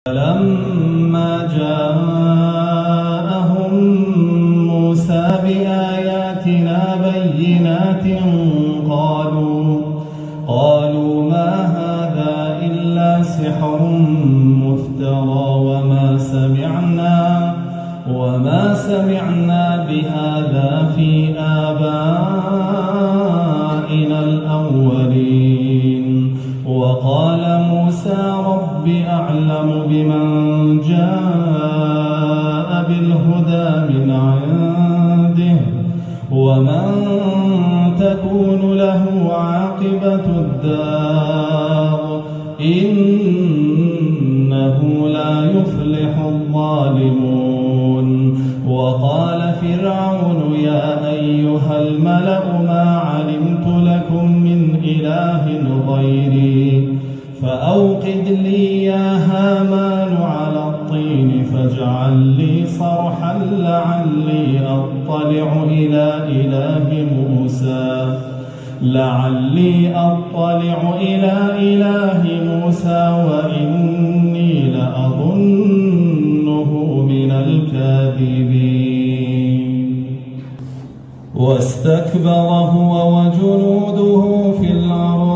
فلما جاءهم موسى بآياتنا بينات قالوا ما هذا إلا سحر مفترى وما سمعنا بهذا في آبائنا الأولين. وقال موسى رب أعلم بمن جاء بالهدى من عنده ومن تكون له عاقبة الدار إنه لا يفلح الظالمون. وقال فرعون يا أيها الملأ ما علمت لكم من إله غيري فأوقد لي يا هامان على الطين فاجعل لي صرحا لعلي أطلع إلى إله موسى وإني لأظنه من الكاذبين. واستكبر هو وجنوده في الأرض